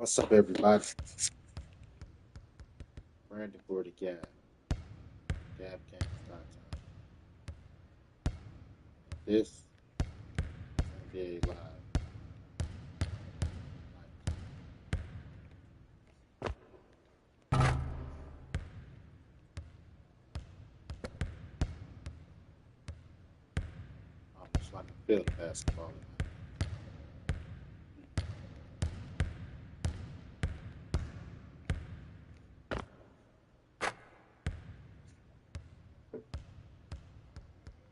What's up, everybody? Brandon for the Gab. Gab Game Start Time. This is NBA Live. Almost like a Philly basketball tonight.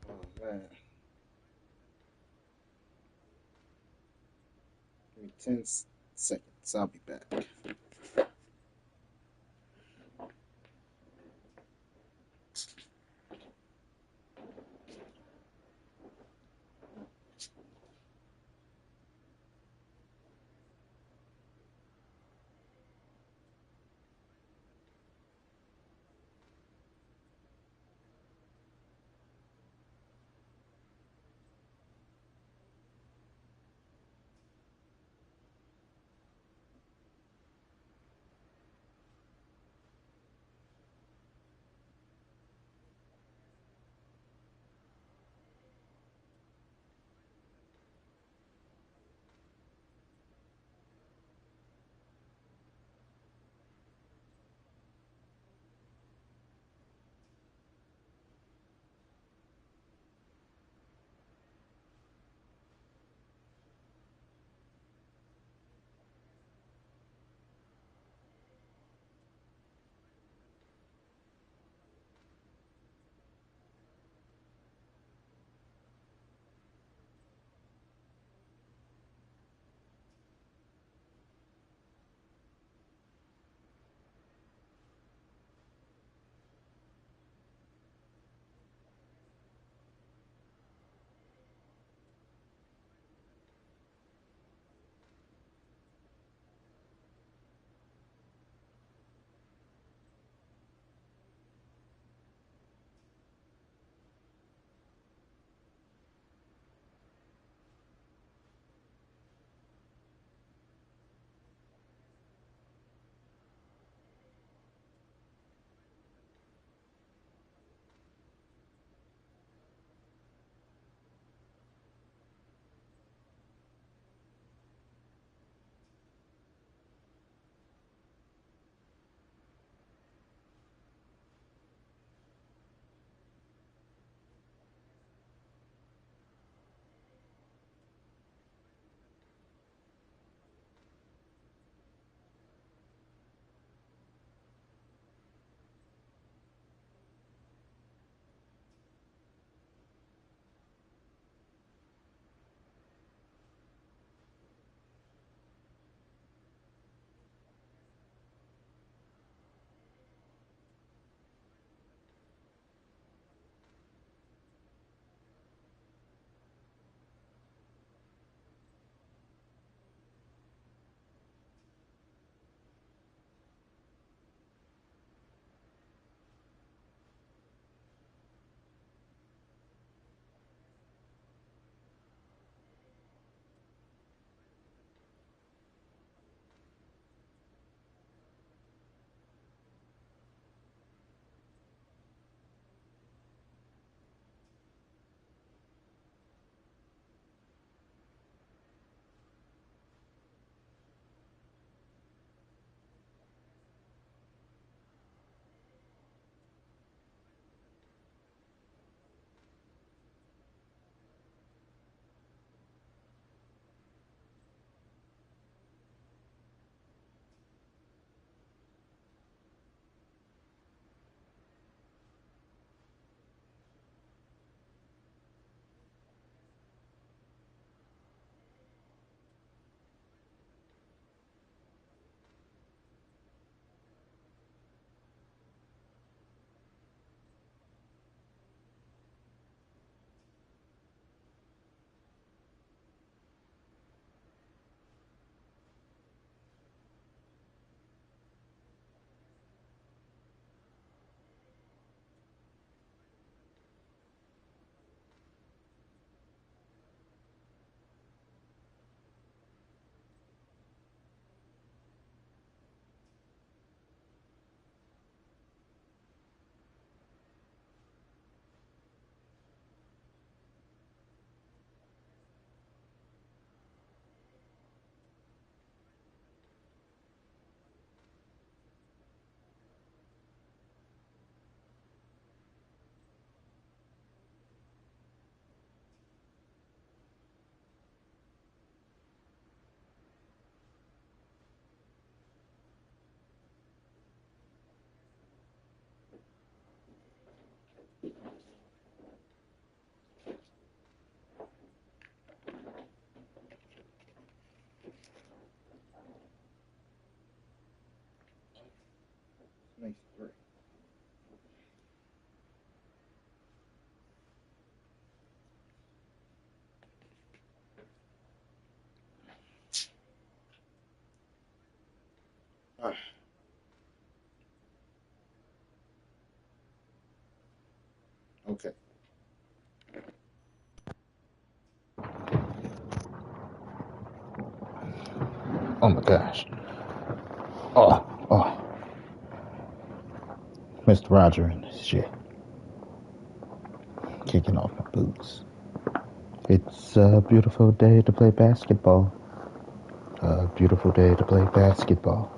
Oh man, give me 10 seconds. I'll be back. Okay. Oh my gosh. Oh, Mr. Roger and this shit. Kicking off my boots. It's a beautiful day to play basketball. A beautiful day to play basketball.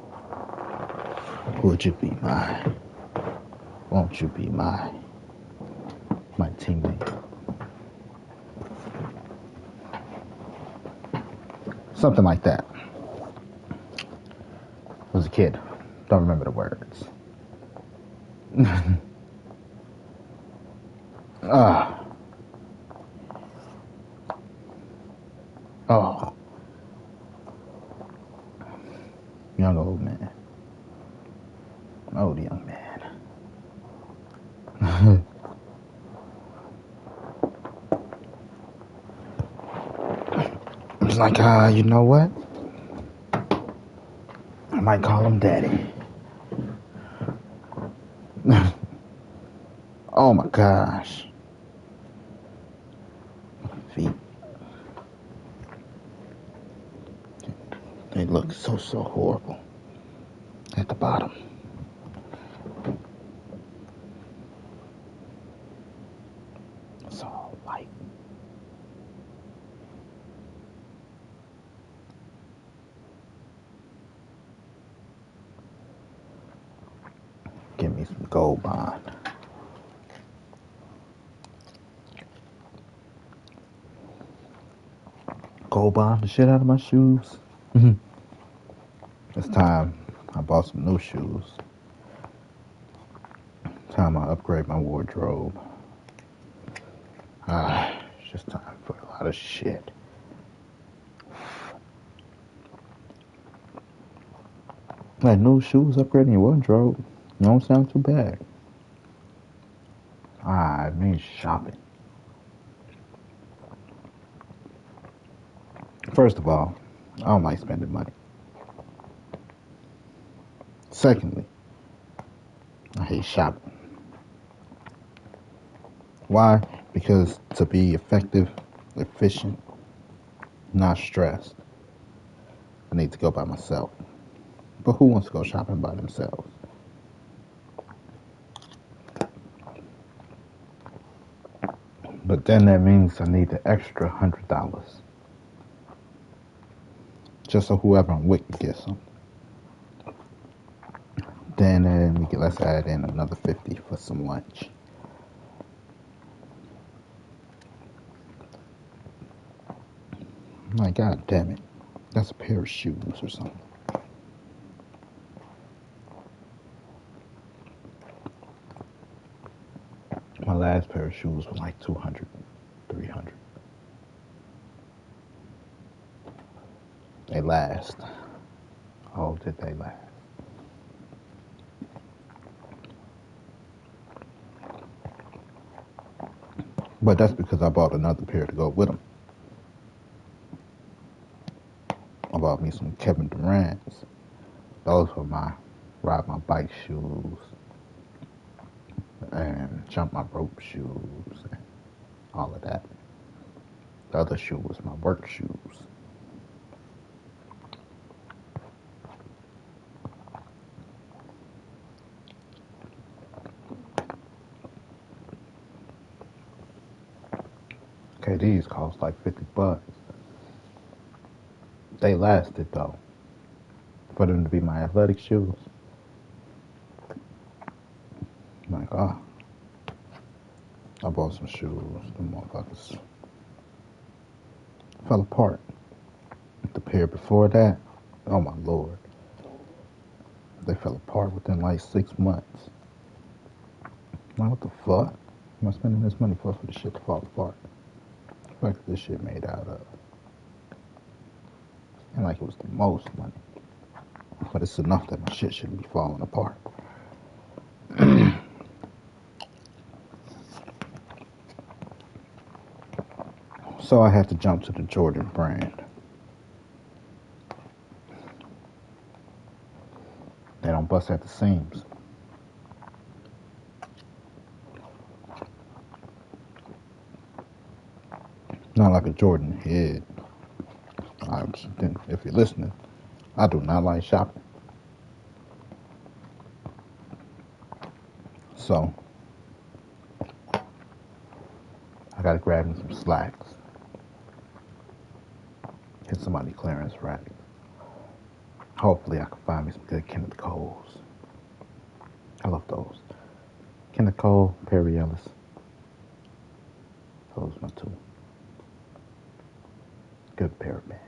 Would you be my? Won't you be my teammate? Something like that. I was a kid. Don't remember the words. Ah. Oh. Young old man. Old young man. It's like, you know what? I might call him daddy. Oh my gosh. Feet. They look so horrible at the bottom. It's all white. Give me some Gold Bond. Gold Bond the shit out of my shoes. It's time I bought some new shoes. Time I upgrade my wardrobe. It's just time for a lot of shit. Like new shoes, upgrading your wardrobe. Don't sound too bad. I mean shopping. First of all, I don't like spending money. Secondly, I hate shopping. Why? Because to be effective, efficient, not stressed, I need to go by myself. But who wants to go shopping by themselves? But then that means I need the extra $100. Just so whoever I'm with can get some. Then let's add in another 50 for some lunch. My god damn it. That's a pair of shoes or something. My last pair of shoes were like 200, 300. They last. Oh, did they last? But that's because I bought another pair to go with them. I bought me some Kevin Durant's. Those were my ride my bike shoes and jump my rope shoes and all of that. The other shoe was my work shoes. Okay, these cost like $50. They lasted though. For them to be my athletic shoes. I'm like, I bought some shoes. The motherfuckers fell apart. The pair before that, oh my lord. They fell apart within like 6 months. Like, what the fuck? Am I spending this money for this shit to fall apart? The fuck is this shit made out of? And like it was the most money. But it's enough that my shit shouldn't be falling apart. So I had to jump to the Jordan brand. don't bust at the seams. Not like a Jordan head. If you're listening, I do not like shopping. So, I gotta grab me some slacks. Hit somebody clearance rack. Hopefully I can find me some good Kenneth Coles. I love those. Kenneth Cole, Perry Ellis. Those are my two. Good pair of pants.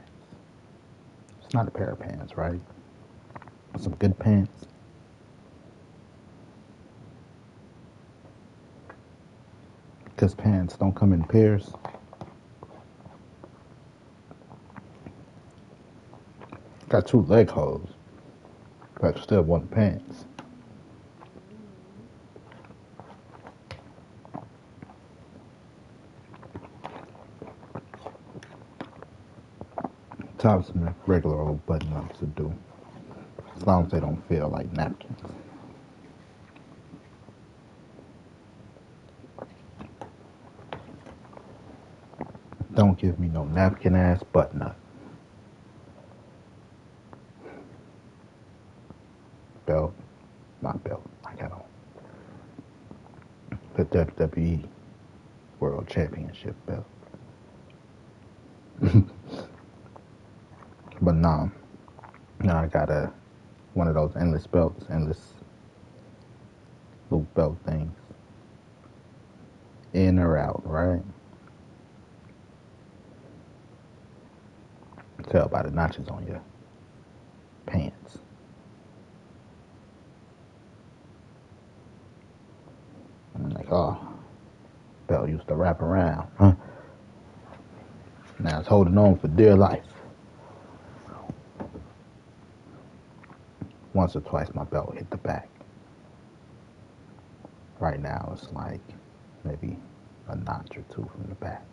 It's not a pair of pants, right? Some good pants. Because pants don't come in pairs. Got two leg holes, but still want pants. Tops and regular old button ups to do. As long as they don't feel like napkins. Don't give me no napkin ass button up. Belt, my belt, I got on. The WWE World Championship belt. But now I got one of those endless belts, endless loop belt things. In or out, right? Tell by the notches on your pants. And I'm like, oh, belt used to wrap around, huh? Now it's holding on for dear life. Once or twice my belt hit the back. Right now it's like maybe a notch or two from the back.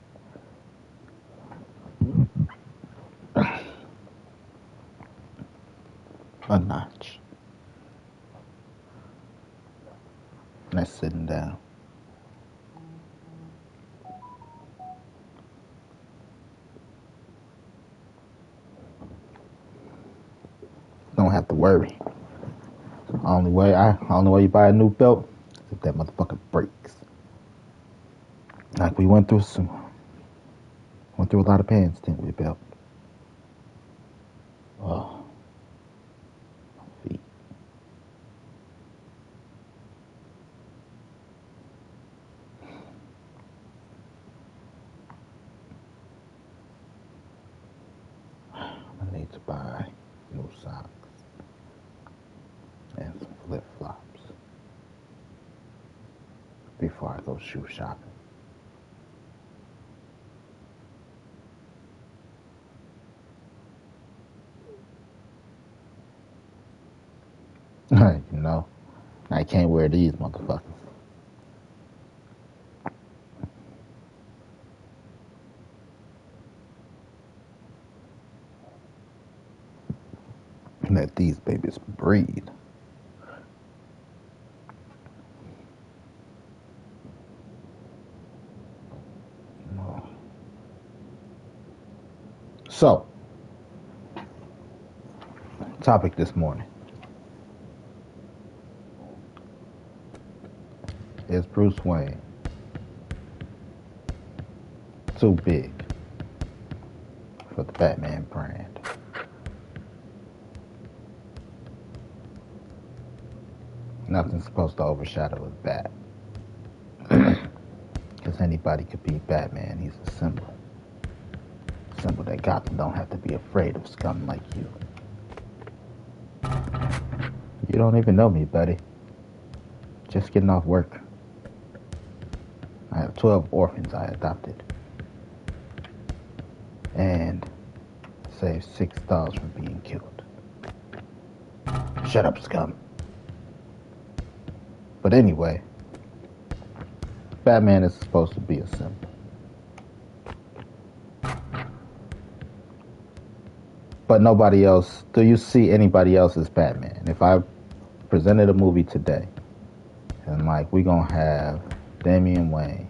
A notch. And that's sitting down. Don't have to worry. Only way you buy a new belt is if that motherfucker breaks. Like we went through a lot of pants, didn't we, belt? Oh, my feet. I need to buy new socks and some flip-flops before I go shoe shopping. You know, I can't wear these motherfuckers. Let these babies breathe. So, topic this morning. Is Bruce Wayne too big for the Batman brand? Nothing's supposed to overshadow his bat. Because anybody could be Batman. He's a symbol. Symbol that Gotham don't have to be afraid of scum like you. You don't even know me, buddy. Just getting off work. I have 12 orphans I adopted. And saved 6 dogs from being killed. Shut up, scum. But anyway, Batman is supposed to be a symbol. But nobody else, do you see anybody else as Batman? If I presented a movie today, and like we gonna have Damian Wayne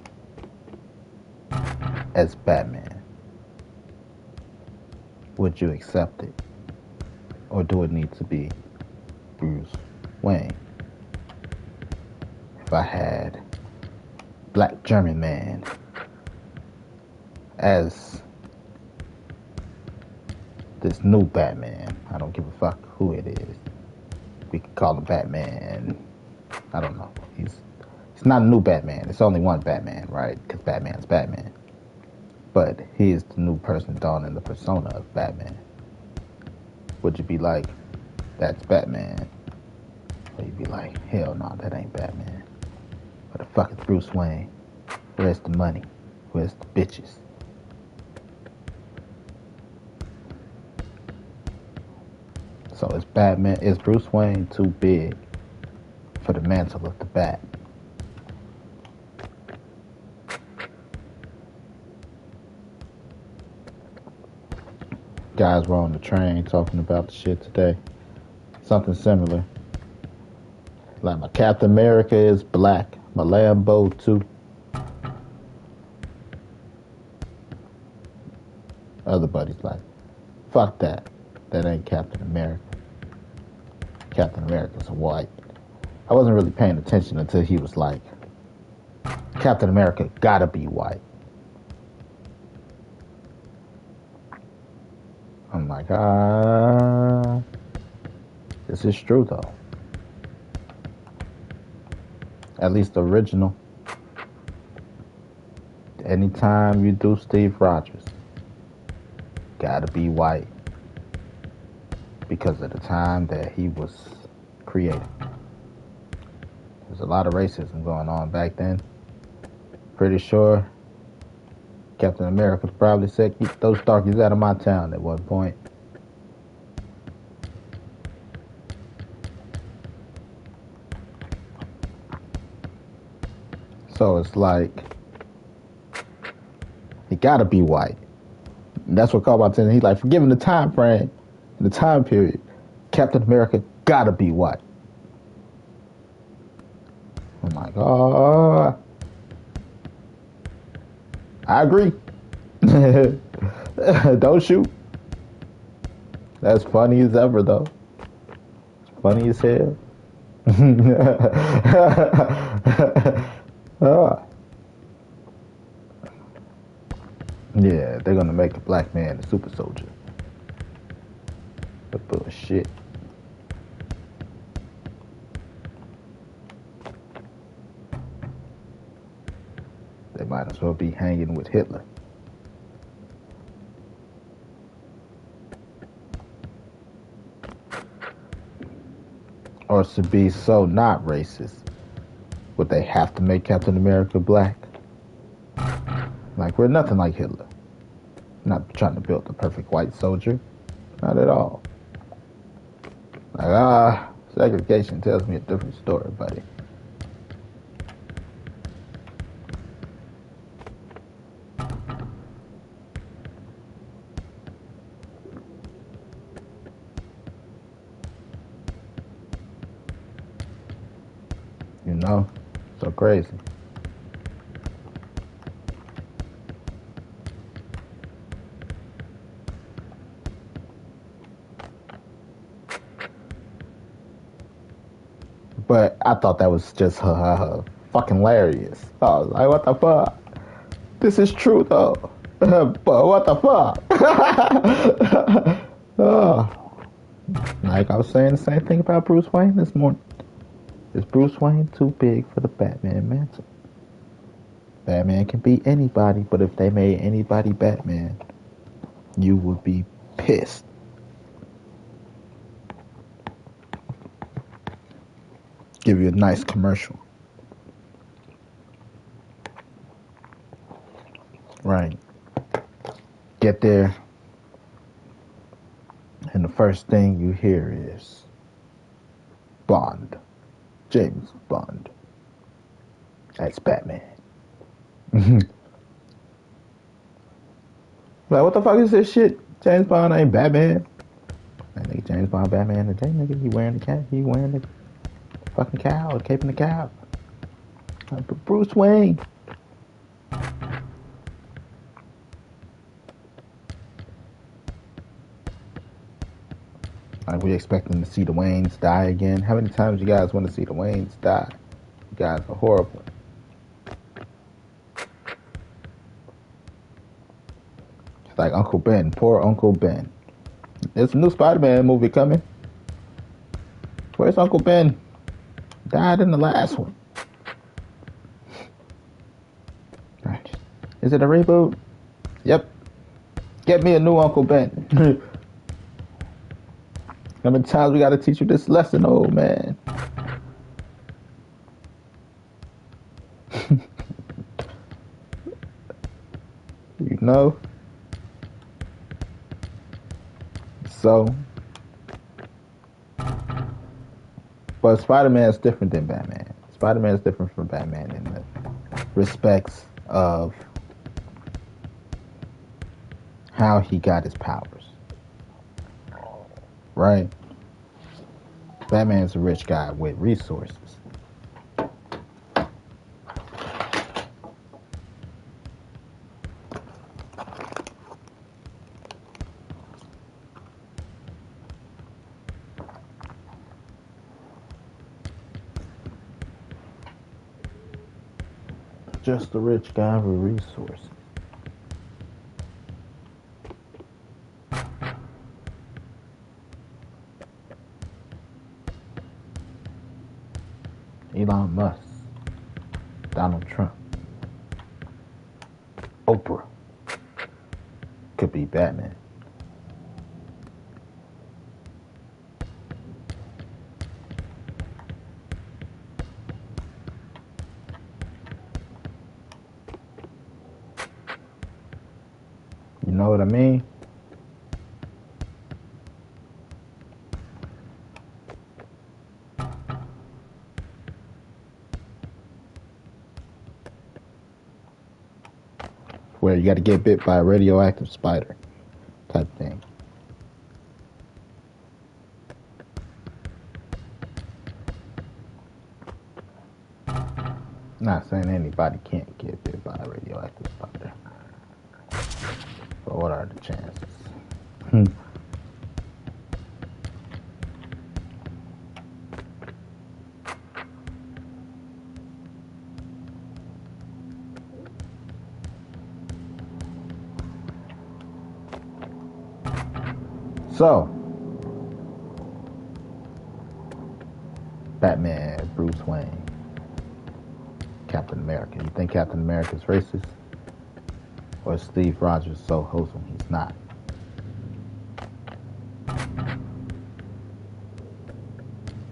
as Batman, would you accept it? Or do it need to be Bruce Wayne? If I had Black German Man as this new Batman, I don't give a fuck who it is. We could call him Batman. I don't know. He's not a new Batman. It's only one Batman, right? Because Batman's Batman. But he is the new person donning the persona of Batman. Would you be like, that's Batman? Or you'd be like, hell no, that ain't Batman. What the fuck is Bruce Wayne? Where's the money? Where's the bitches? So is Bruce Wayne too big for the mantle of the Bat? Guys were on the train talking about the shit today. Something similar. Like my Captain America is black. My Lambo too. Other buddies like, fuck that. That ain't Captain America. Captain America's white. I wasn't really paying attention until he was like, Captain America gotta be white. I'm like, this is true though. At least the original. Anytime you do Steve Rogers, gotta be white. Because of the time that he was created. There's a lot of racism going on back then. Pretty sure Captain America probably said, "Keep those darkies out of my town" at one point. So it's like, he gotta be white. And that's what caught my attention. He's like, given the time frame, the time period, Captain America gotta be white. I'm like, oh, I agree. Don't shoot. That's funny as ever, though. It's funny as hell. Yeah, they're gonna make a black man a super soldier. But bullshit. They might as well be hanging with Hitler. Or to be so not racist, would they have to make Captain America black? Like, we're nothing like Hitler. Not trying to build the perfect white soldier. Not at all. Like, segregation tells me a different story, buddy. You know? So crazy. But I thought that was just fucking hilarious. I was like, what the fuck? This is true though. But what the fuck? Like I was saying the same thing about Bruce Wayne this morning. Is Bruce Wayne too big for the Batman mantle? Batman can be anybody, but if they made anybody Batman, you would be pissed. Give you a nice commercial. Right. Get there, and the first thing you hear is Bond. James Bond. That's Batman. Like, what the fuck is this shit? James Bond ain't Batman. That nigga James Bond Batman today, nigga. He wearing the cap. He wearing the Fucking cow, Cape and the Cow. Bruce Wayne. Like, we expecting to see the Waynes die again. How many times you guys want to see the Waynes die? You guys are horrible. It's like Uncle Ben, poor Uncle Ben. There's a new Spider-Man movie coming. Where's Uncle Ben? Died in the last one. Is it a reboot? Yep. Get me a new Uncle Ben. How many times we gotta teach you this lesson, old man? You know? So, but Spider-Man is different than Batman. Spider-Man is different from Batman in the respects of how he got his powers. Right? Batman's a rich guy with resources. Just a rich guy with resources. Elon Musk, Donald Trump, Oprah could be Batman. You know what I mean? Where you got to get bit by a radioactive spider type thing. Not saying anybody can't get bit by a radioactive spider. But what are the chances? So, Batman, Bruce Wayne, Captain America. You think Captain America's racist? Or is Steve Rogers so wholesome he's not?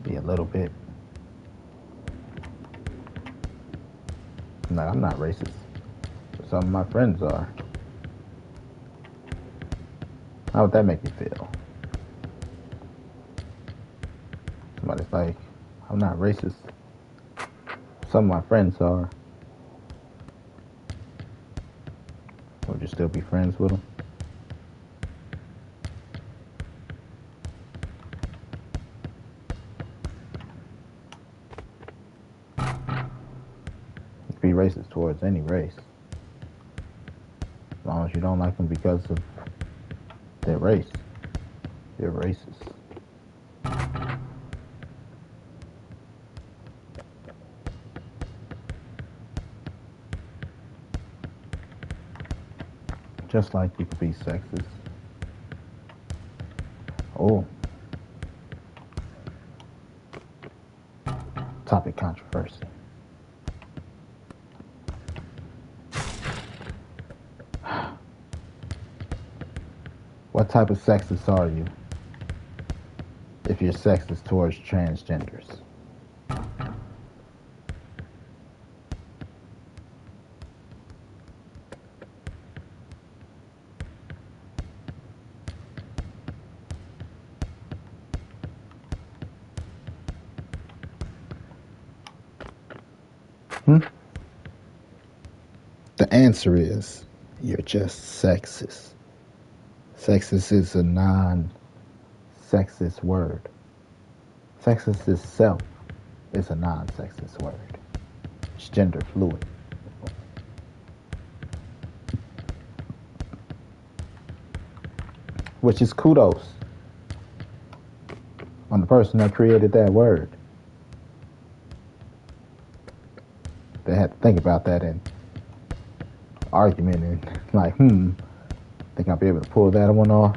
Be a little bit. I'm not racist. But some of my friends are. How would that make you feel? Somebody's like, I'm not racist. Some of my friends are. Would you still be friends with them? You can be racist towards any race. As long as you don't like them because of their race. You're racist. Just like you could be sexist. Oh. Topic controversy. What type of sexist are you if you're sexist towards transgenders? The answer is you're just sexist. Sexist is a non-sexist word. Sexist is self. It's a non-sexist word. It's gender fluid. Which is kudos on the person that created that word. They had to think about that in argument and like, think I'll be able to pull that one off.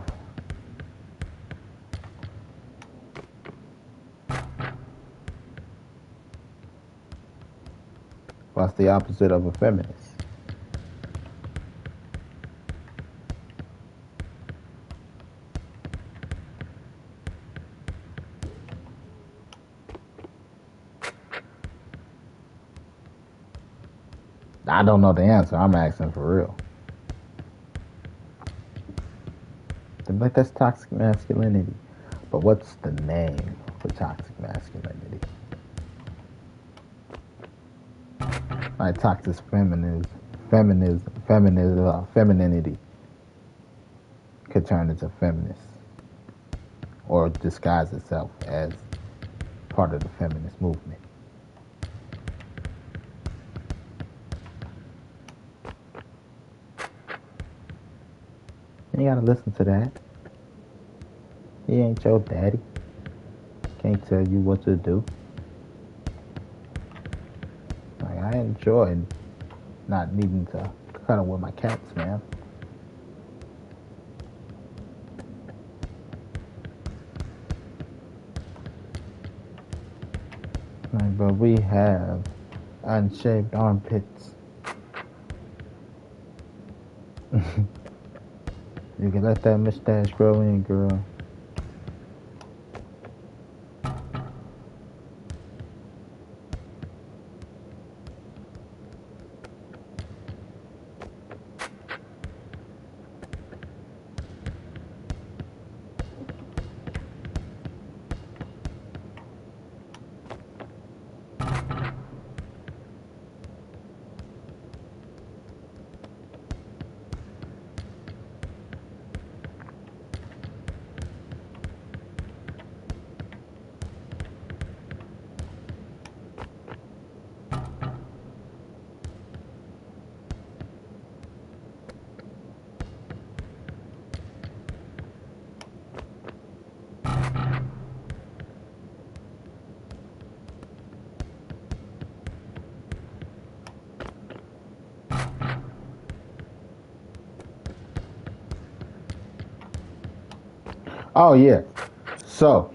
What's the opposite of a feminist? I don't know the answer. I'm asking for real. Like, that's toxic masculinity. But what's the name for toxic masculinity? Like toxic femininity could turn into feminist or disguise itself as part of the feminist movement. You gotta listen to that. He ain't your daddy. Can't tell you what to do. Like, I enjoy not needing to cuddle with my cats, man. Like, but we have unshaved armpits. You can let that mustache grow in, girl. Oh, yeah. So,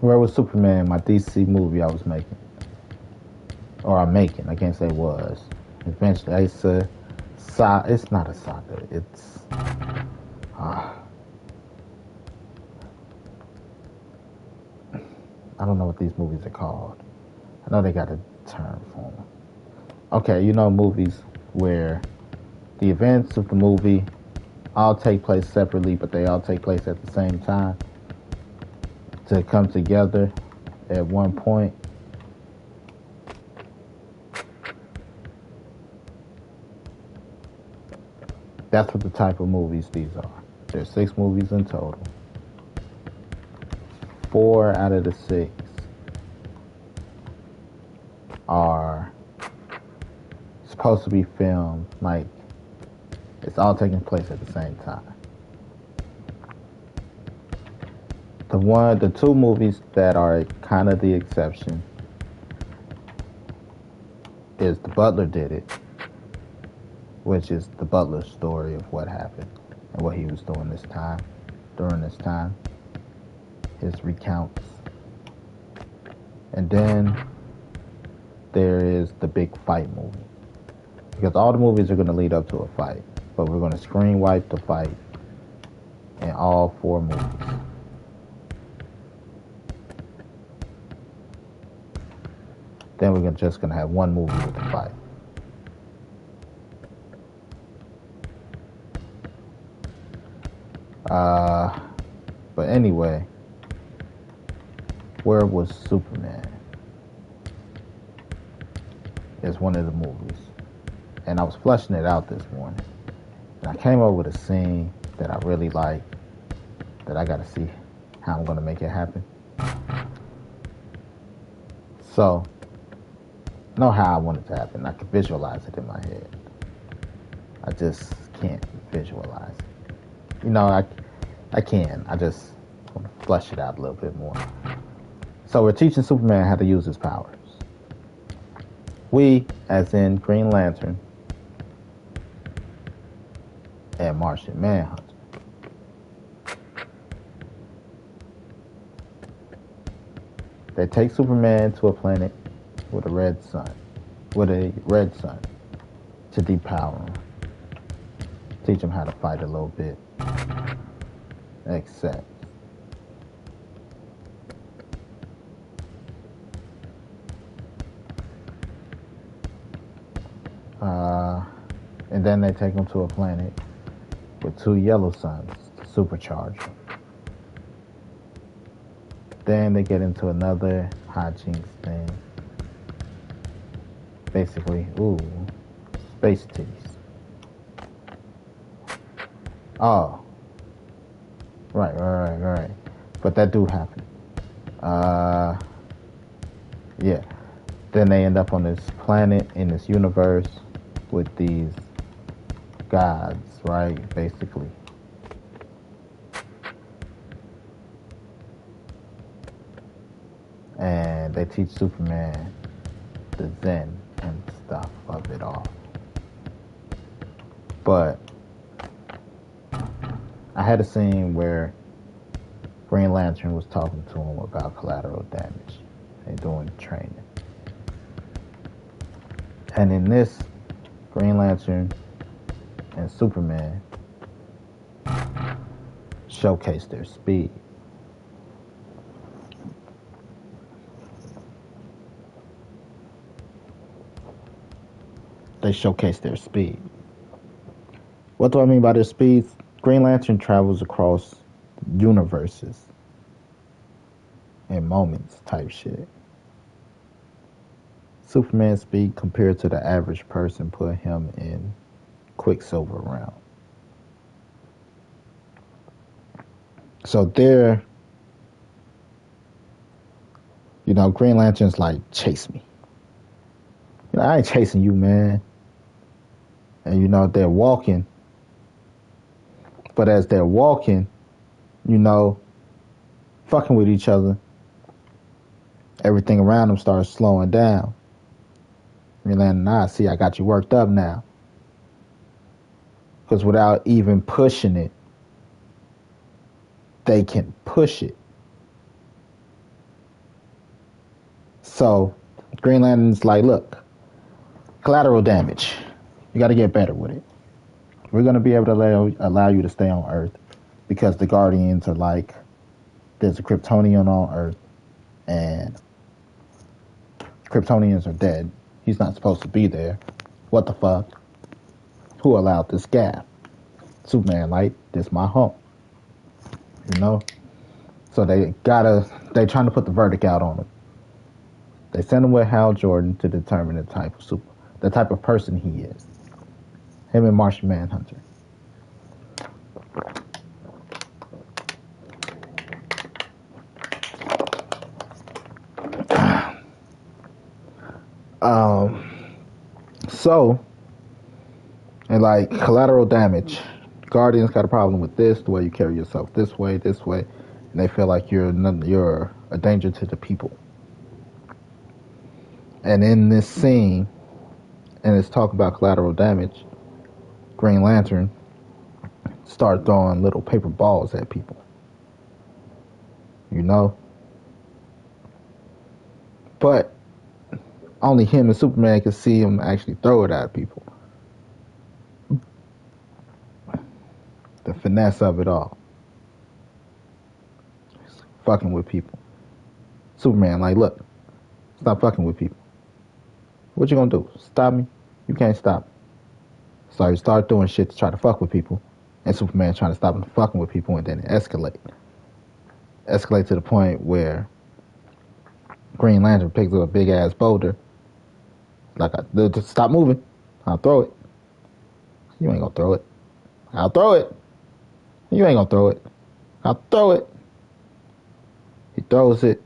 where was Superman, my DC movie I was making? Or I'm making. I can't say was. Eventually, it's not a saga. It's... I don't know what these movies are called. I know they got a term for them. Okay, you know movies where the events of the movie all take place separately, but they all take place at the same time to come together at one point. That's what the type of movies these are. There's 6 movies in total. 4 out of the 6 are supposed to be filmed like it's all taking place at the same time. The 2 movies that are kind of the exception is The Butler Did It, which is the Butler's story of what happened and what he was doing during this time, his recounts. And then there is the big fight movie, because all the movies are going to lead up to a fight, but we're going to screen wipe the fight in all 4 movies. Then we're just going to have one movie with the fight. But anyway, where was Superman? Is one of the movies. And I was fleshing it out this morning. And I came up with a scene that I really like, that I gotta see how I'm gonna make it happen. So, know how I want it to happen. I can visualize it in my head. I just can't visualize it. You know, I can. I just want to flesh it out a little bit more. So we're teaching Superman how to use his powers. We, as in Green Lantern and Martian Manhunter. They take Superman to a planet with a red sun, to depower him. Teach him how to fight a little bit. Except and then they take him to a planet with 2 yellow suns to supercharge him. Then they get into another hijinks thing. Basically, space titties. Oh. Right. But that do happen. Yeah. Then they end up on this planet in this universe with these gods, right? Basically. And they teach Superman the Zen and stuff of it all. But I had a scene where Green Lantern was talking to him about collateral damage and doing training. And in this, Green Lantern and Superman showcase their speed. They showcase their speed. What do I mean by their speed? Green Lantern travels across universes in moments type shit. Superman's speed compared to the average person put him in Quicksilver realm. So there, Green Lantern's like, chase me. I ain't chasing you, man. And they're walking. But as they're walking, fucking with each other, everything around them starts slowing down. Green Lantern, see, I got you worked up now. Because without even pushing it, they can push it. So Green Lantern's like, look, collateral damage. You got to get better with it. We're going to be able to allow you to stay on Earth because the Guardians are like, there's a Kryptonian on Earth and Kryptonians are dead. He's not supposed to be there. What the fuck? Who allowed this gap? Superman, like, this my home. So they trying to put the verdict out on him. They send him with Hal Jordan to determine the type of person he is. Him and Martian Manhunter. And like collateral damage, Guardians got a problem with this, the way you carry yourself this way, and they feel like you're a danger to the people. And in this scene, and it's talking about collateral damage, Green Lantern start throwing little paper balls at people. But only him and Superman can see him actually throw it at people. The finesse of it all. Fucking with people. Superman, like, look, stop fucking with people. What you gonna do? Stop me? You can't stop me. So you start doing shit to try to fuck with people, and Superman trying to stop him fucking with people, and then it escalate to the point where Green Lantern picks up a big ass boulder. Like, just stop moving. I'll throw it. You ain't gonna throw it. I'll throw it. You ain't gonna throw it. I'll throw it. throws it.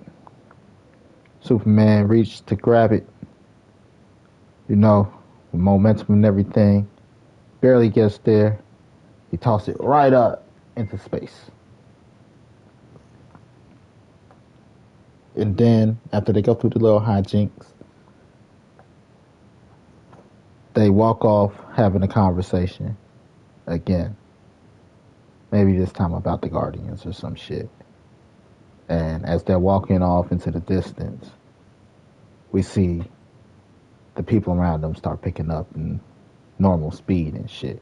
Superman reaches to grab it, with momentum and everything. Barely gets there. He tosses it right up into space. And then, after they go through the little hijinks, they walk off having a conversation again. Maybe this time about the Guardians or some shit. And as they're walking off into the distance, we see the people around them start picking up in normal speed and shit.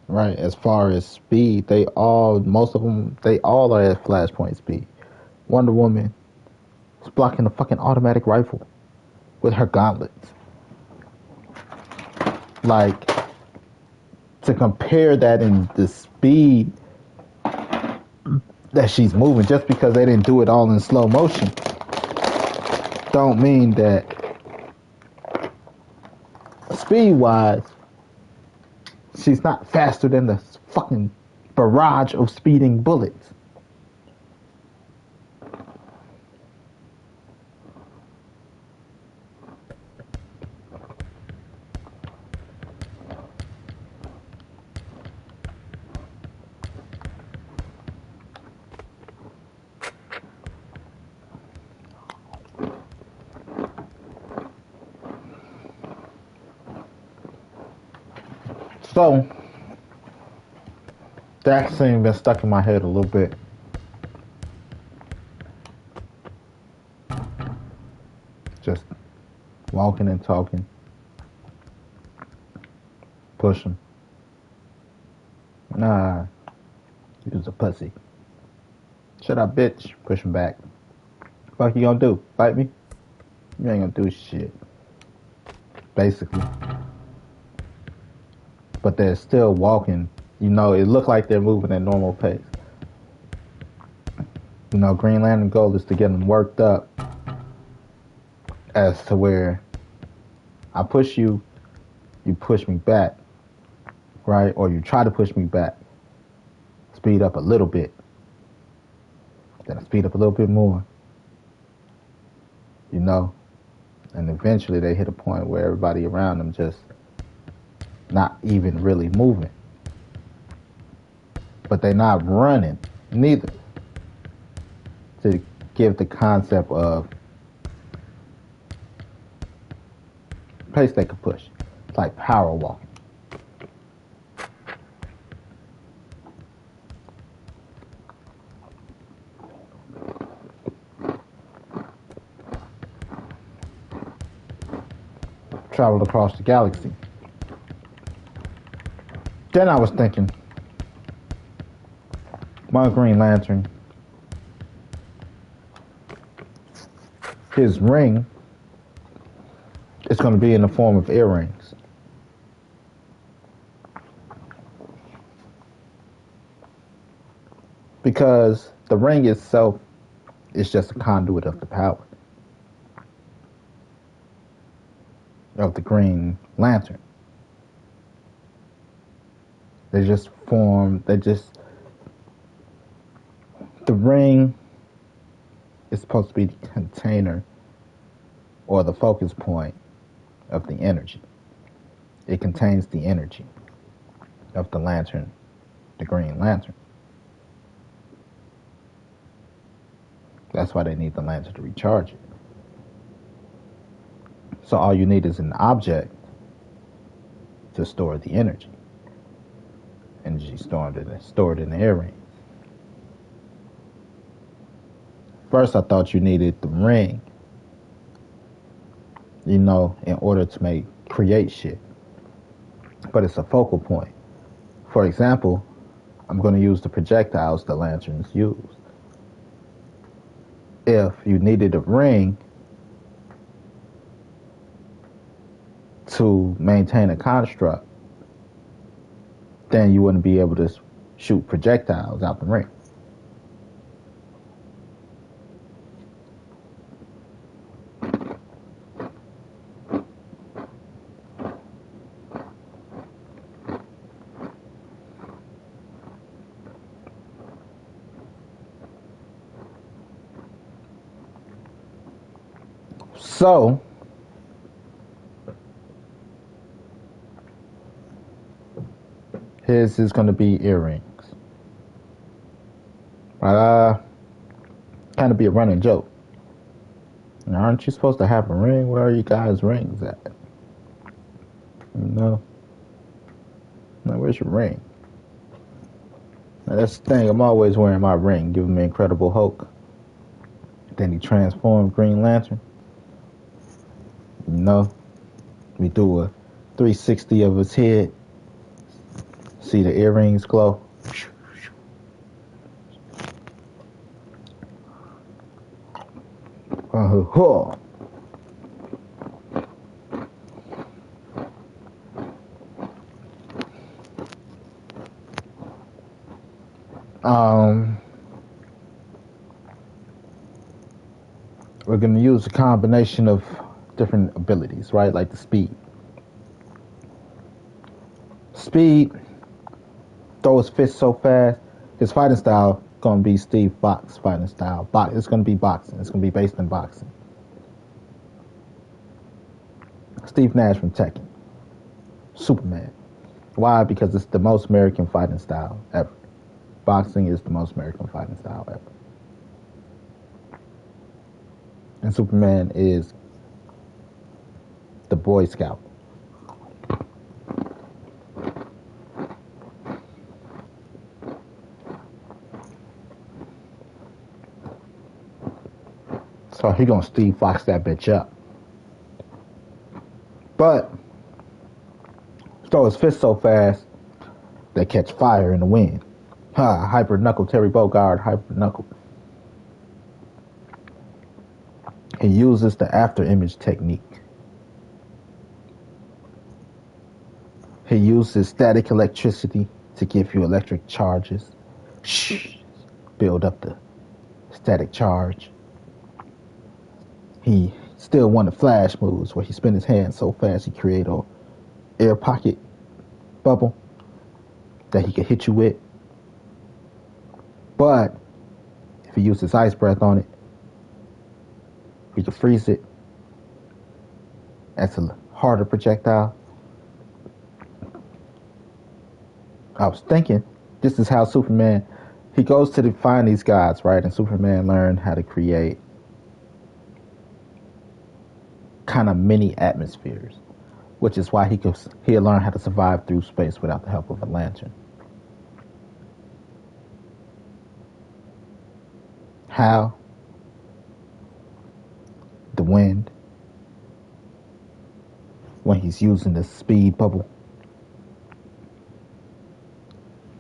Right, as far as speed, most of them, they all are at flashpoint speed. Wonder Woman is blocking a fucking automatic rifle with her gauntlets. Like, to compare that in the speed that she's moving, just because they didn't do it all in slow motion, don't mean that speed-wise, she's not faster than the fucking barrage of speeding bullets. So, that scene been stuck in my head a little bit. Just walking and talking. Push him. Nah, he was a pussy. Shut up, bitch. Push him back. Fuck you gonna do? Fight me? You ain't gonna do shit. Basically. But they're still walking. It looked like they're moving at normal pace. Green Lantern goal is to get them worked up as to where I push you, you push me back, right? Or you try to push me back. Speed up a little bit. Then I speed up a little bit more. And eventually they hit a point where everybody around them just not even really moving. But they're not running, neither. To give the concept of pace they could push. It's like power walking. Traveled across the galaxy. Then I was thinking, my Green Lantern, his ring is going to be in the form of earrings. Because the ring itself is just a conduit of the power of the Green Lantern. The ring is supposed to be the container or the focus point of the energy. It contains the energy of the lantern, the Green Lantern. That's why they need the lantern to recharge it. So all you need is an object to store the energy. Energy stored in the earrings. First, I thought you needed the ring, in order to create shit. But it's a focal point. For example, I'm going to use the projectiles the lanterns use. If you needed a ring to maintain a construct, then you wouldn't be able to shoot projectiles out the ring. So, his is going to be earrings. Kind of be a running joke. Now, aren't you supposed to have a ring? Where are you guys' rings at? No. Now, where's your ring? Now, that's the thing. I'm always wearing my ring, giving me Incredible Hulk. Then he transformed Green Lantern. No. We do a 360 of his head. See the earrings glow. Uh-huh. We're going to use a combination of different abilities, right? Like the speed. Speed, throw his fist so fast. His fighting style going to be Steve Fox fighting style. It's going to be boxing. It's going to be based in boxing. Steve Nash from Tekken. Superman. Why? Because it's the most American fighting style ever. Boxing is the most American fighting style ever. And Superman is the Boy Scout. So he gonna Steve Fox that bitch up. But throw his fist so fast they catch fire in the wind. Hyper Knuckle, Terry Bogard, Hyper Knuckle. He uses the after image technique. He uses static electricity to give you electric charges. Build up the static charge. He still one of the Flash moves where he spin his hand so fast he create a air pocket bubble that he could hit you with. But if he uses ice breath on it, he could freeze it. That's a harder projectile. I was thinking, this is how Superman, he goes to find these gods, right? And Superman learned how to create kind of mini atmospheres, which is why he'll learn how to survive through space without the help of a lantern. How? The wind. When he's using the speed bubble.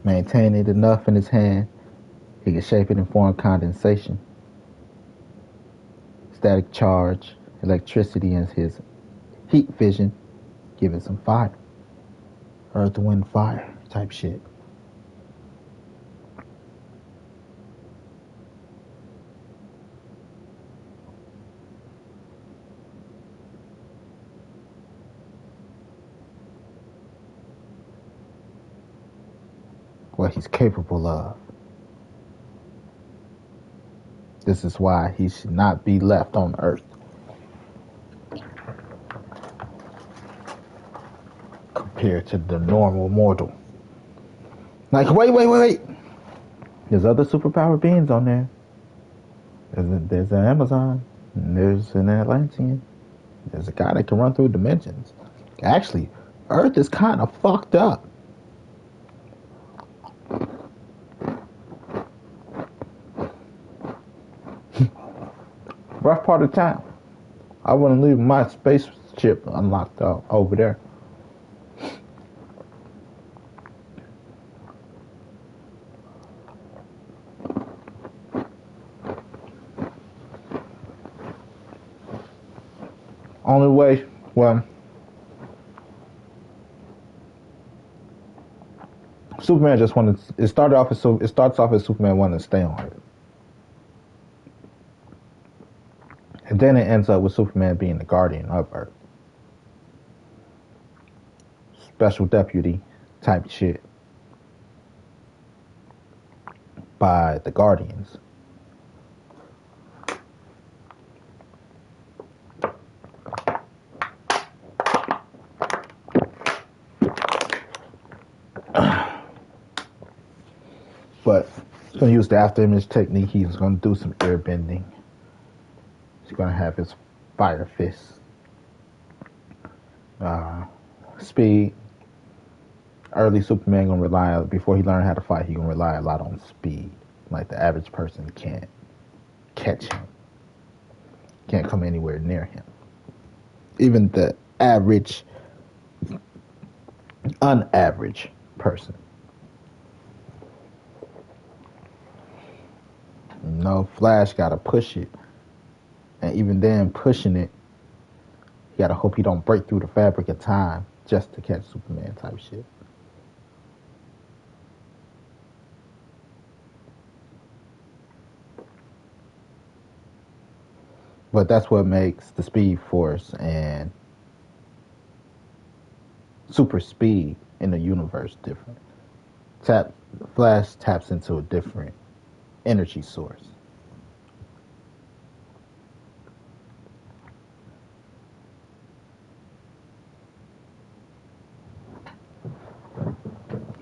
Maintain it enough in his hand, he can shape it and form condensation. Static charge, electricity, and his heat vision, give it some fire. Earth, wind, fire type shit. What he's capable of. This is why he should not be left on Earth. Compared to the normal mortal. Like, wait. There's other superpower beings on there. There's an Amazon. And there's an Atlantean. There's a guy that can run through dimensions. Actually, Earth is kind of fucked up. Rough part of town. I wouldn't leave my spaceship unlocked over there. Only way, well, Superman just wanted. It starts off as Superman wanting to stay on Earth, and then it ends up with Superman being the guardian of Earth, special deputy type shit by the Guardians. gonna use the after image technique. He's gonna do some air bending. He's gonna have his fire fist. Speed. Early Superman gonna rely before he learned how to fight. He gonna rely a lot on speed. Like the average person can't catch him. Can't come anywhere near him. Even the average, unaverage person. No, Flash gotta push it. And even then, pushing it, you gotta hope he don't break through the fabric of time just to catch Superman type shit. But that's what makes the Speed Force and super speed in the universe different. Flash taps into a different energy source.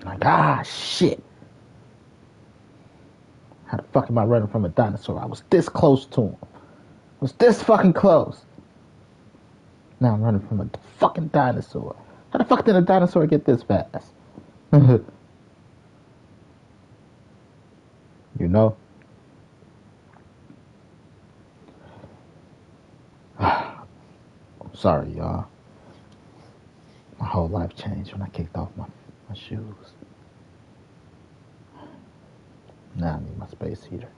Like, shit. How the fuck am I running from a dinosaur? I was this close to him. I was this fucking close. Now I'm running from a fucking dinosaur. How the fuck did a dinosaur get this fast? You know? Sorry, y'all. My whole life changed when I kicked off my shoes. Now I need my space heater.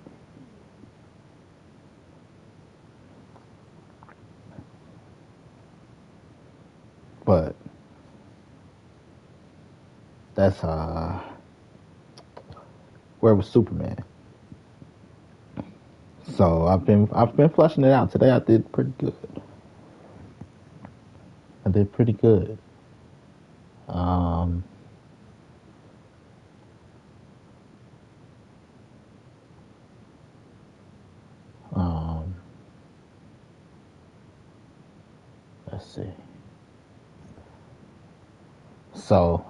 But that's where was Superman? So I've been fleshing it out. Today I did pretty good. Let's see. So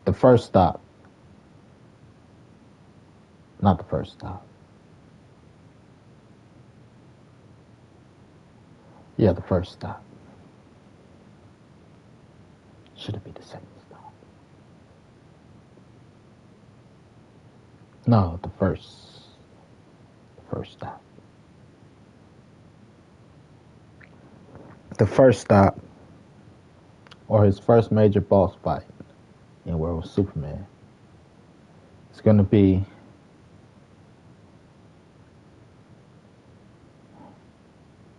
the first stop. Not the first stop. Yeah, the first stop. Should it be the second stop? No, the first stop. The first stop, or his first major boss fight in World War Superman, it's going to be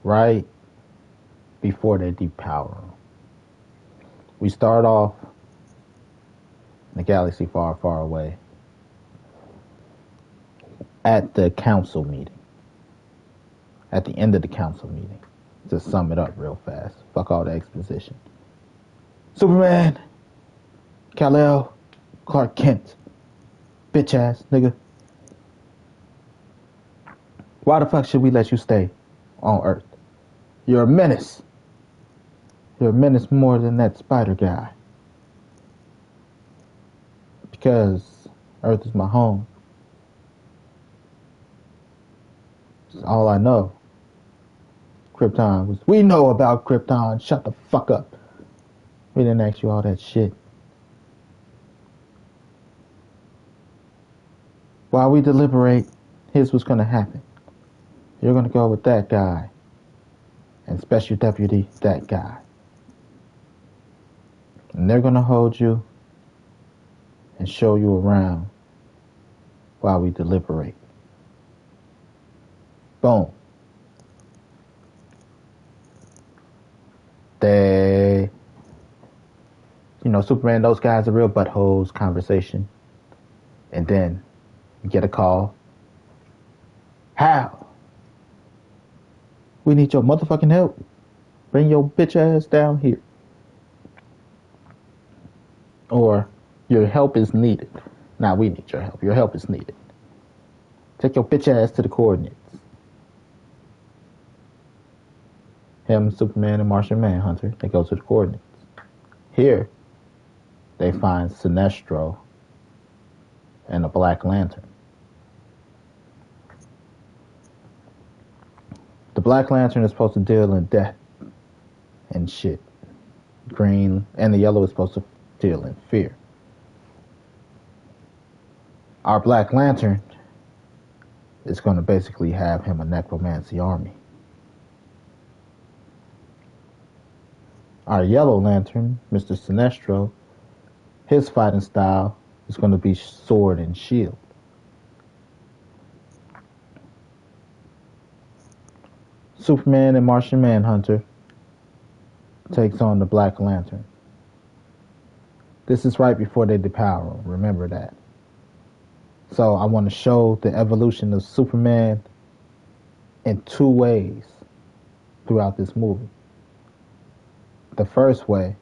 right before they depower him. We start off in a galaxy far, far away at the council meeting. At the end of the council meeting. To sum it up real fast. Fuck all the exposition. Superman, Kal-El, Clark Kent, bitch ass nigga. Why the fuck should we let you stay on Earth? You're a menace. You're a menace more than that spider guy. Because Earth is my home. It's all I know. Krypton was. We know about Krypton. Shut the fuck up. We didn't ask you all that shit. While we deliberate, here's what's gonna happen. You're gonna go with that guy. And Special Deputy, that guy. And they're gonna hold you and show you around while we deliberate. Boom. Superman, those guys are real buttholes conversation. And then you get a call. Hal, we need your motherfucking help. Bring your bitch ass down here. Or your help is needed. Nah, we need your help. Your help is needed. Take your bitch ass to the coordinates. Him, Superman, and Martian Manhunter, they go to the coordinates. Here, they find Sinestro and a Black Lantern. Black Lantern is supposed to deal in death and shit. Green and the yellow is supposed to deal in fear. Our Black Lantern is going to basically have him a necromancy army. Our Yellow Lantern, Mr. Sinestro, his fighting style is going to be sword and shield. Superman and Martian Manhunter takes on the Black Lantern. This is right before they depower him, remember that. So I want to show the evolution of Superman in two ways throughout this movie. The first way,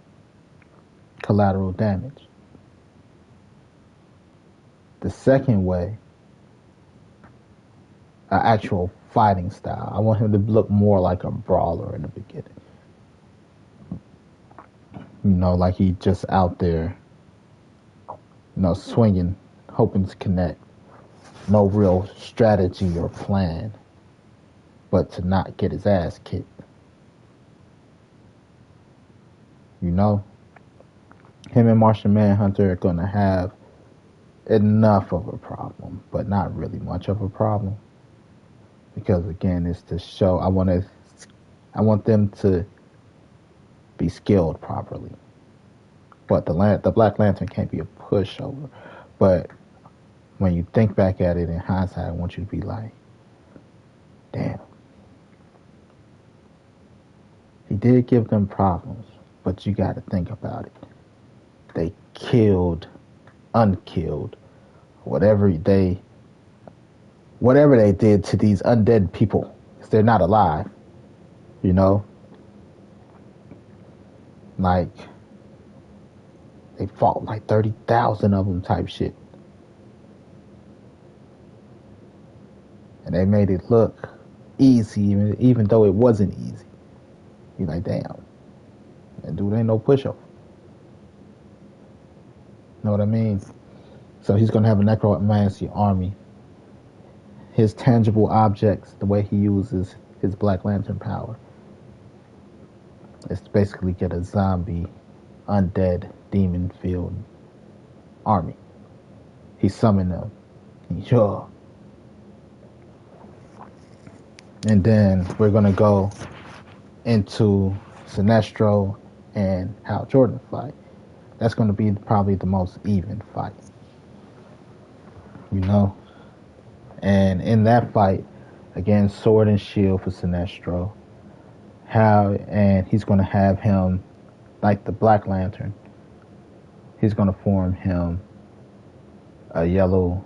collateral damage. The second way, an actual fighting style. I want him to look more like a brawler in the beginning. You know, like he just out there, you know, swinging, hoping to connect. No real strategy or plan, but to not get his ass kicked. You know, him and Martian Manhunter are going to have enough of a problem, but not really much of a problem. Because again, it's to show, I want them to be skilled properly. But the Black Lantern can't be a pushover. But when you think back at it in hindsight, I want you to be like, damn. He did give them problems, but you got to think about it. They killed, unkilled, whatever they did to these undead people. They're not alive, you know? Like, they fought like 30,000 of them type shit. And they made it look easy, even though it wasn't easy. You're like, damn, that dude ain't no pushover. Know what I mean? So he's going to have a necromancy army. His tangible objects, the way he uses his Black Lantern power, is to basically get a zombie, undead, demon-filled army. He summoned them. Sure. And then we're going to go into Sinestro and Hal Jordan fight. That's going to be probably the most even fight. You know? And in that fight, again, sword and shield for Sinestro. And he's going to have him, like the Black Lantern, he's going to form him a yellow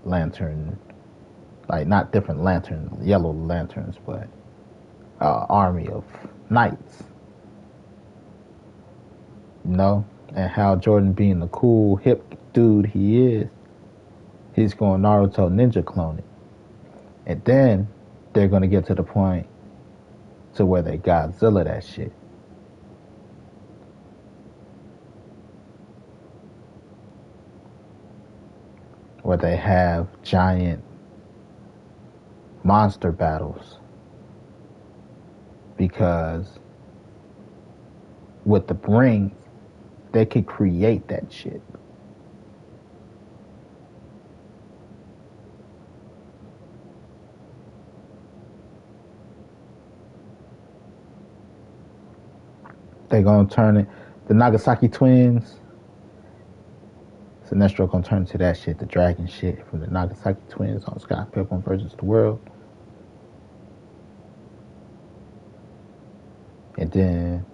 lantern, like not different lanterns, yellow lanterns, but army of knights. You know? And Hal Jordan being the cool, hip dude he is, he's going Naruto ninja clone it. And then they're going to get to the point to where they Godzilla that shit. Where they have giant monster battles. Because with the rings, they could create that shit. They're going to turn it, the Nagasaki twins, Sinestro going to turn into that shit, the dragon shit from the Nagasaki twins on Scott Pilgrim versus the World. And then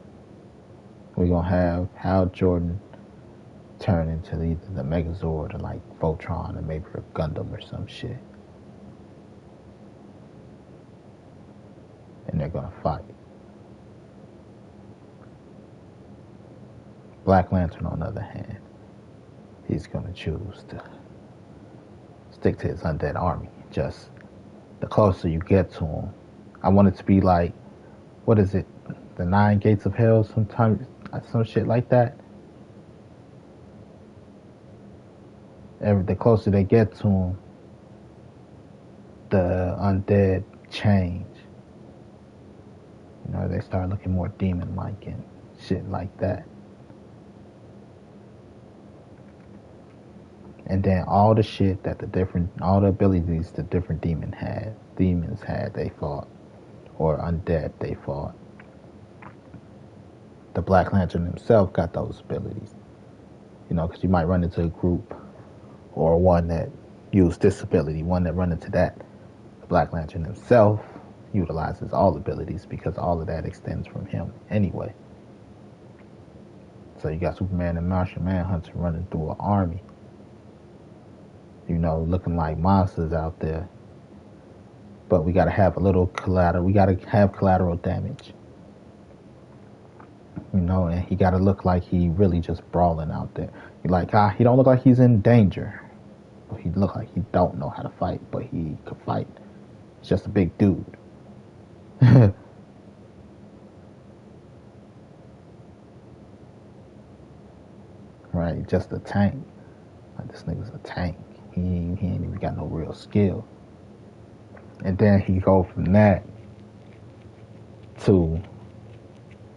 we're going to have Hal Jordan turn into either the Megazord or like Voltron or maybe a Gundam or some shit. And they're going to fight. Black Lantern, on the other hand, he's going to choose to stick to his undead army. Just the closer you get to him. I want it to be like, what is it? The 9 Gates of Hell, sometimes, some shit like that. The closer they get to him, the undead change. they start looking more demon-like and shit like that. And then all the shit that all the abilities the different demons had, they fought, or undead they fought. The Black Lantern himself got those abilities. You know, because you might run into a group or one that used this ability, one that run into that. The Black Lantern himself utilizes all abilities because all of that extends from him anyway. So you got Superman and Martian Manhunter running through an army, you know, looking like monsters out there. But we gotta have a little collateral. We gotta have collateral damage, you know, and he gotta look like he really just brawling out there. He don't look like he's in danger. He look like he don't know how to fight, but he could fight. He's just a big dude. Right, just a tank. Like, this nigga's a tank. He ain't even got no real skill. And then he go from that to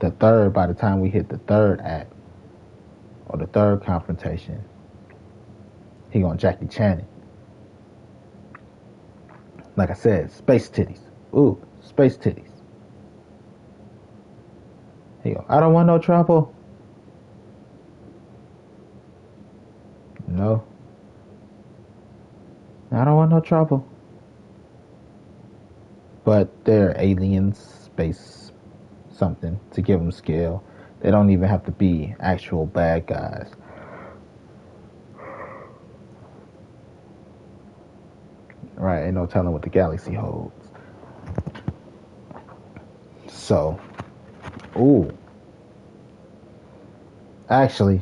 the third. By the time we hit the third act or the third confrontation, he gonna Jackie Chan it. Like I said, space titties. Ooh, space titties. He go, I don't want no trouble. No. I don't want no trouble. But they're aliens, space something to give them skill. They don't even have to be actual bad guys. Right, ain't no telling what the galaxy holds. So, ooh. Actually,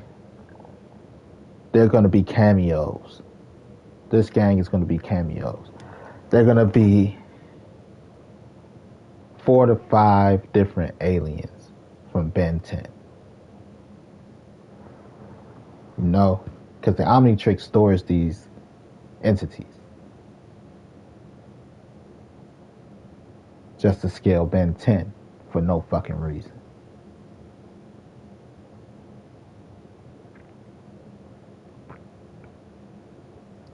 they're going to be cameos. This gang is going to be cameos. They're going to be 4 to 5 different aliens from Ben 10. You know? Because the Omnitrix stores these entities. Just to scale Ben 10 for no fucking reason.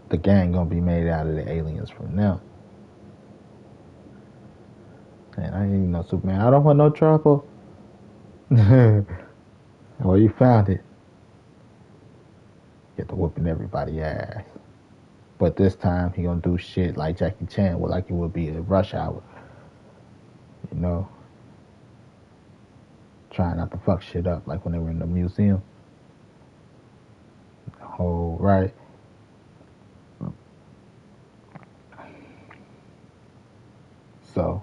The gang gonna be made out of the aliens from them. And I ain't even know Superman. I don't want no trouble. Well, you found it. Get to whooping everybody ass. But this time he gonna do shit like Jackie Chan, like it would be a Rush Hour. You know? Trying not to fuck shit up like when they were in the museum. Oh, right. So,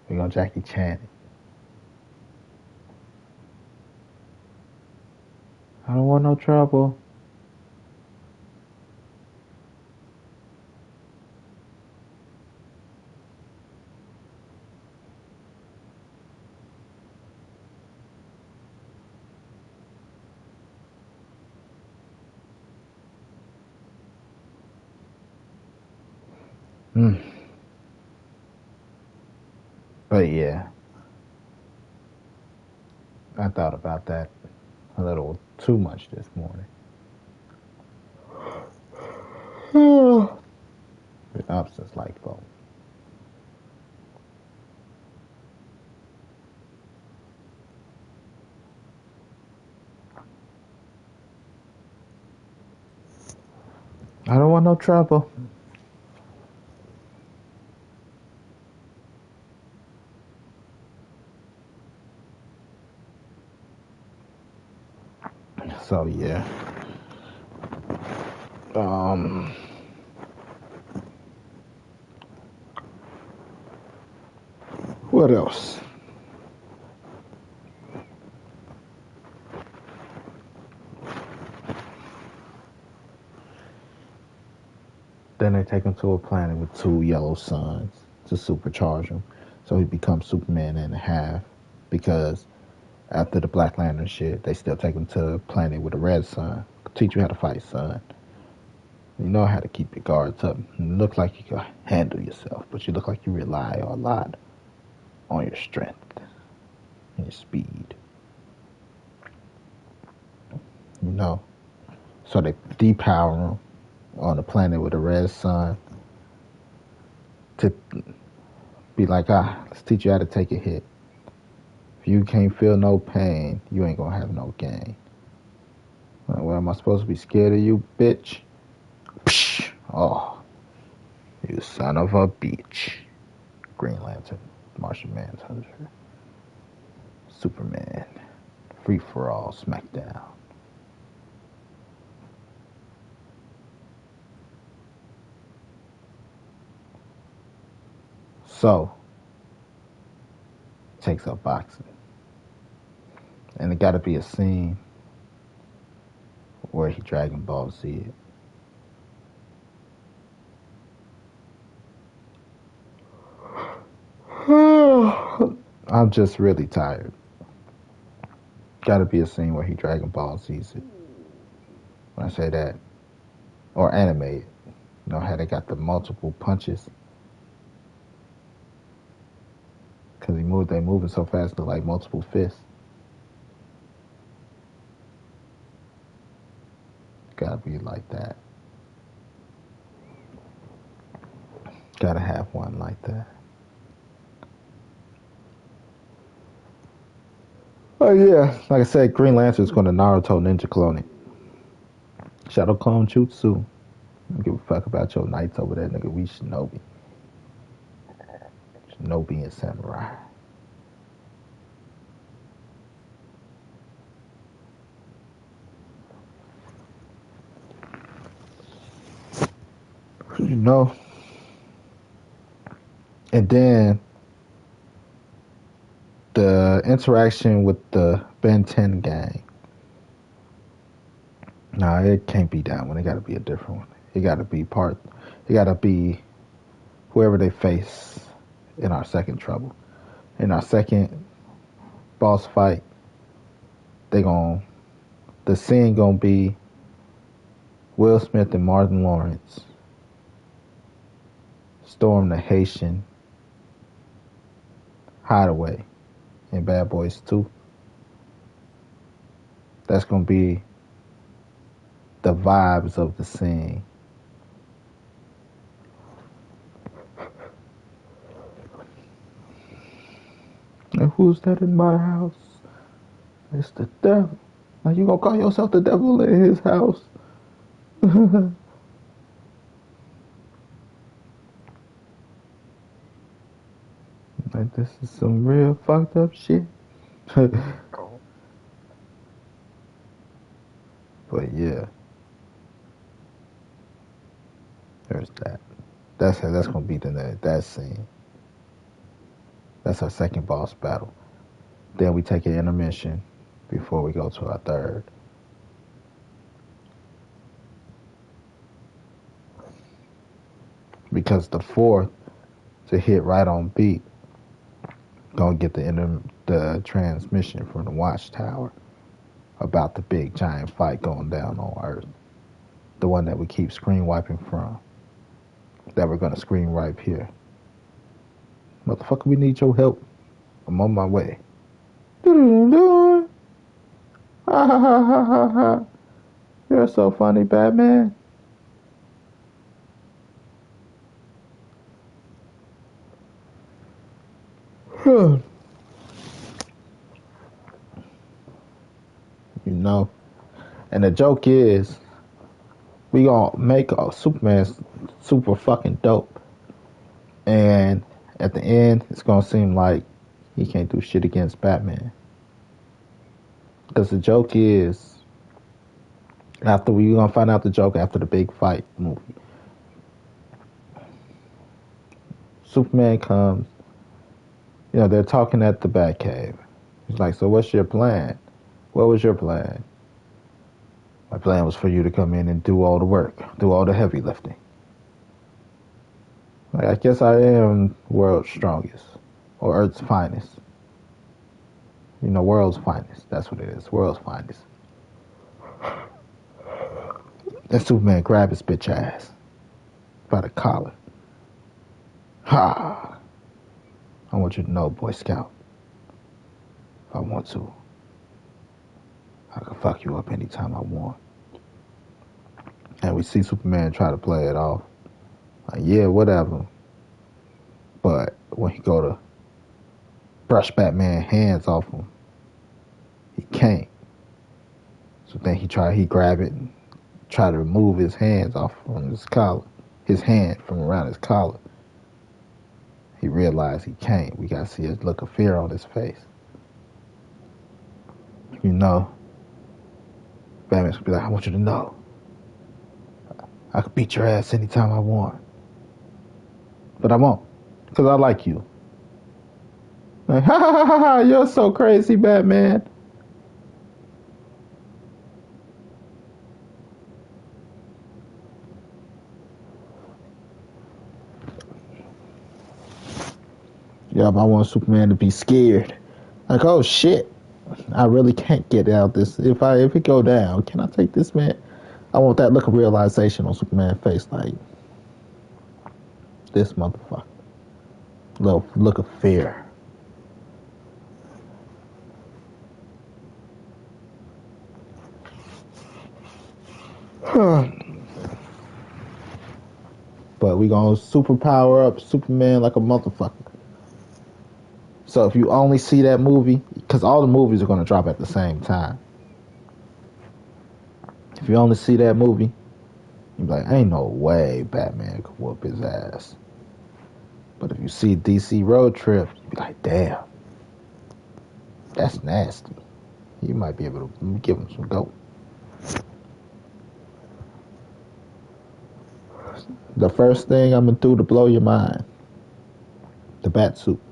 we're gonna Jackie Chan it. I don't want no trouble. But yeah, I thought about that a little too much this morning. Been up since like 4. I don't want no trouble. So yeah. What else? Then they take him to a planet with 2 yellow suns to supercharge him. So he becomes Superman and a half. Because after the Black Lantern shit, they still take him to a planet with a red sun. Teach you how to fight, son. You know how to keep your guards up. You look like you can handle yourself, but you look like you rely a lot on your strength. and your speed. You know, so they depower him on a planet with a red sun to be like, let's teach you how to take a hit. If you can't feel no pain, you ain't gonna have no gain. Like, well, am I supposed to be scared of you, bitch? Psh! Oh, you son of a bitch. Green Lantern, Martian Manhunter, Superman, Free for All, SmackDown. So, takes up boxing. And it gotta be a scene where he Dragon Ball Z it. I'm just really tired. Gotta be a scene where he Dragon Ball Z's it. When I say that, or animated. You know how they got the multiple punches? Cause they moving so fast to like multiple fists. Gotta be like that. Gotta have one like that. Oh yeah, like I said, Green Lantern's gonna Naruto ninja clone it. Shadow clone jutsu. I don't give a fuck about your knights over there, nigga. We Shinobi. Shinobi and samurai. You know. And then the interaction with the Ben 10 gang. Nah, it can't be that one. It gotta be a different one. It gotta be whoever they face in our second trouble. In our second boss fight, the scene gonna be Will Smith and Martin Lawrence storm the Haitian hideaway in Bad Boys 2. That's gonna be the vibes of the scene. And who's that in my house? It's the devil. Now you gonna call yourself the devil in his house? Like, this is some real fucked up shit. But yeah, there's that. That's gonna be that scene. That's our second boss battle. Then we take an intermission before we go to our third. Because the fourth, to hit right on beat, gonna get the transmission from the watchtower about the big giant fight going down on Earth. The one that we keep screen wiping from. That we're gonna screen wipe here. Motherfucker, we need your help. I'm on my way. Ha ha ha ha ha ha. You're so funny, Batman. You know. And the joke is, we gonna make a Superman super fucking dope. And at the end, it's gonna seem like he can't do shit against Batman. Because the joke is, we gonna find out the joke after the big fight movie. Superman comes, they're talking at the Batcave. He's like, so what's your plan? What was your plan? My plan was for you to come in and do all the work, do all the heavy lifting. Like, I guess I am world's strongest, or Earth's finest. World's finest. That's what it is, world's finest. And Superman grabbed his bitch ass by the collar. Ha! I want you to know, Boy Scout, if I want to. I can fuck you up anytime I want. And we see Superman try to play it off. Like, yeah, whatever. But when he go to brush Batman's hands off him, he can't. So then he grab it and try to remove his hands off from his collar. His hand from around his collar. He realized he can't. We gotta see a look of fear on his face. You know, Batman's gonna be like, I want you to know, I could beat your ass anytime I want. But I won't, because I like you. Like, ha ha ha ha, you're so crazy, Batman. Yup, I want Superman to be scared. Like, oh shit, I really can't get out this. If it go down, can I take this man? I want that look of realization on Superman's face, like, this motherfucker. Little look of fear. But we gonna superpower up Superman like a motherfucker. So if you only see that movie, because all the movies are gonna drop at the same time. If you only see that movie, you're like, ain't no way Batman could whoop his ass. But if you see DC Road Trip, you be like, damn, that's nasty. You might be able to give him some go. The first thing I'm gonna do to blow your mind, the bat suit.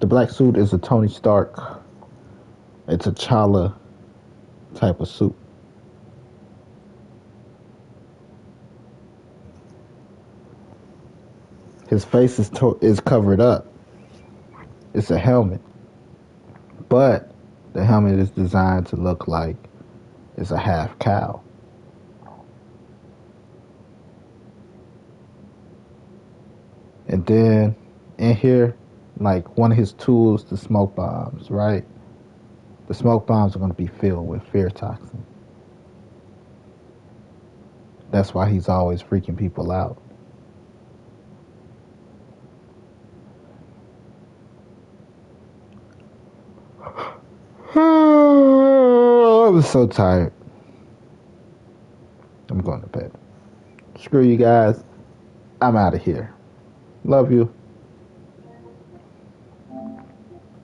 The black suit is a Tony Stark. It's a T'Challa type of suit. His face is covered up. It's a helmet. But the helmet is designed to look like it's a half cow. And then in here, like one of his tools, the smoke bombs, right? The smoke bombs are going to be filled with fear toxin. That's why he's always freaking people out. I was so tired. I'm going to bed. Screw you guys. I'm out of here. Love you.